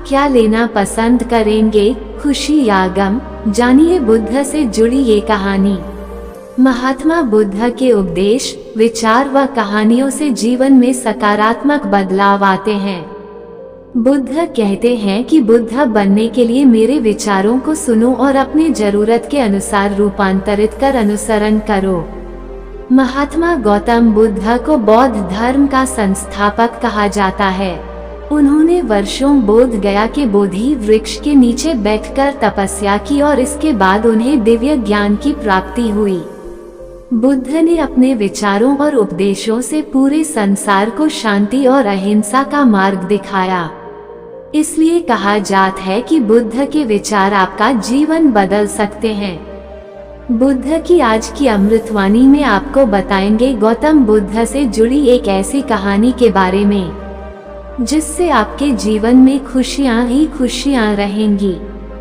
क्या लेना पसंद करेंगे, खुशी या गम? जानिए बुद्ध से जुड़ी ये कहानी। महात्मा बुद्ध के उपदेश, विचार व कहानियों से जीवन में सकारात्मक बदलाव आते हैं। बुद्ध कहते हैं कि बुद्ध बनने के लिए मेरे विचारों को सुनो और अपनी जरूरत के अनुसार रूपांतरित कर अनुसरण करो। महात्मा गौतम बुद्ध को बौद्ध धर्म का संस्थापक कहा जाता है। उन्होंने वर्षों बोध गया के बोधि वृक्ष के नीचे बैठकर तपस्या की और इसके बाद उन्हें दिव्य ज्ञान की प्राप्ति हुई। बुद्ध ने अपने विचारों और उपदेशों से पूरे संसार को शांति और अहिंसा का मार्ग दिखाया। इसलिए कहा जाता है कि बुद्ध के विचार आपका जीवन बदल सकते हैं। बुद्ध की आज की अमृतवाणी में आपको बताएंगे गौतम बुद्ध से जुड़ी एक ऐसी कहानी के बारे में जिससे आपके जीवन में खुशियां ही खुशियां रहेंगी,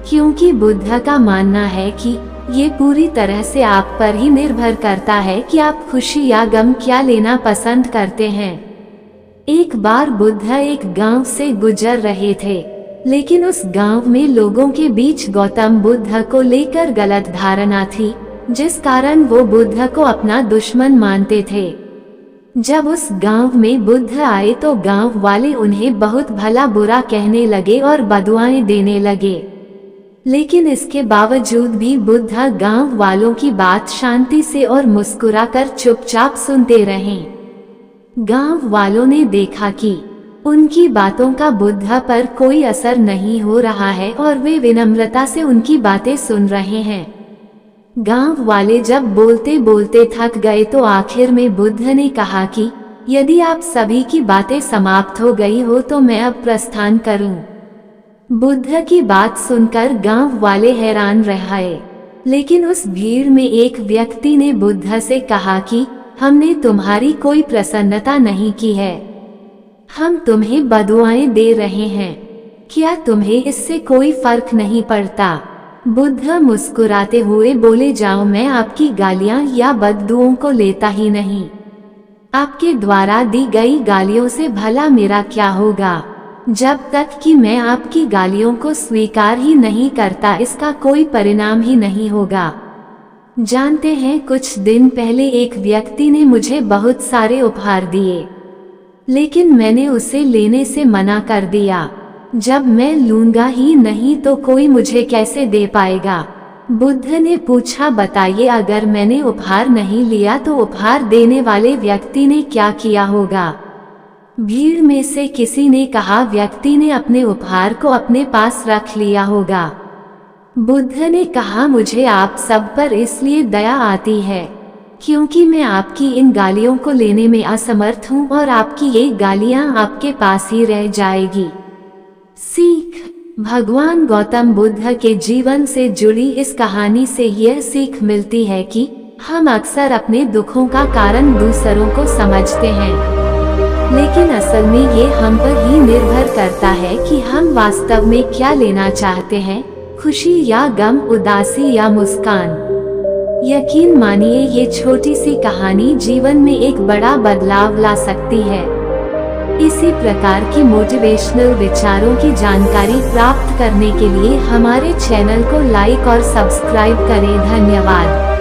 क्योंकि बुद्ध का मानना है कि ये पूरी तरह से आप पर ही निर्भर करता है कि आप खुशी या गम क्या लेना पसंद करते हैं। एक बार बुद्ध एक गांव से गुजर रहे थे, लेकिन उस गांव में लोगों के बीच गौतम बुद्ध को लेकर गलत धारणा थी, जिस कारण वो बुद्ध को अपना दुश्मन मानते थे। जब उस गांव में बुद्ध आए तो गांव वाले उन्हें बहुत भला बुरा कहने लगे और बदुआएं देने लगे, लेकिन इसके बावजूद भी बुद्ध गांव वालों की बात शांति से और मुस्कुराकर चुपचाप सुनते रहे। गांव वालों ने देखा कि उनकी बातों का बुद्ध पर कोई असर नहीं हो रहा है और वे विनम्रता से उनकी बातें सुन रहे हैं। गांव वाले जब बोलते बोलते थक गए तो आखिर में बुद्ध ने कहा कि यदि आप सभी की बातें समाप्त हो गई हो तो मैं अब प्रस्थान करूं। बुद्ध की बात सुनकर गांव वाले हैरान रह गए, लेकिन उस भीड़ में एक व्यक्ति ने बुद्ध से कहा कि हमने तुम्हारी कोई प्रसन्नता नहीं की है, हम तुम्हें बदुआएं दे रहे हैं, क्या तुम्हें इससे कोई फर्क नहीं पड़ता? बुद्ध मुस्कुराते हुए बोले, जाओ, मैं आपकी गालियां या बददुओं को लेता ही नहीं। आपके द्वारा दी गई गालियों से भला मेरा क्या होगा? जब तक कि मैं आपकी गालियों को स्वीकार ही नहीं करता, इसका कोई परिणाम ही नहीं होगा। जानते हैं, कुछ दिन पहले एक व्यक्ति ने मुझे बहुत सारे उपहार दिए, लेकिन मैंने उसे लेने से मना कर दिया। जब मैं लूंगा ही नहीं तो कोई मुझे कैसे दे पाएगा? बुद्ध ने पूछा, बताइए, अगर मैंने उपहार नहीं लिया तो उपहार देने वाले व्यक्ति ने क्या किया होगा? भीड़ में से किसी ने कहा, व्यक्ति ने अपने उपहार को अपने पास रख लिया होगा। बुद्ध ने कहा, मुझे आप सब पर इसलिए दया आती है क्योंकि मैं आपकी इन गालियों को लेने में असमर्थ हूँ और आपकी ये गालियाँ आपके पास ही रह जाएगी। सीख। भगवान गौतम बुद्ध के जीवन से जुड़ी इस कहानी से यह सीख मिलती है कि हम अक्सर अपने दुखों का कारण दूसरों को समझते हैं, लेकिन असल में ये हम पर ही निर्भर करता है कि हम वास्तव में क्या लेना चाहते हैं, खुशी या गम, उदासी या मुस्कान। यकीन मानिए, ये छोटी सी कहानी जीवन में एक बड़ा बदलाव ला सकती है। इसी प्रकार की मोटिवेशनल विचारों की जानकारी प्राप्त करने के लिए हमारे चैनल को लाइक और सब्सक्राइब करें। धन्यवाद।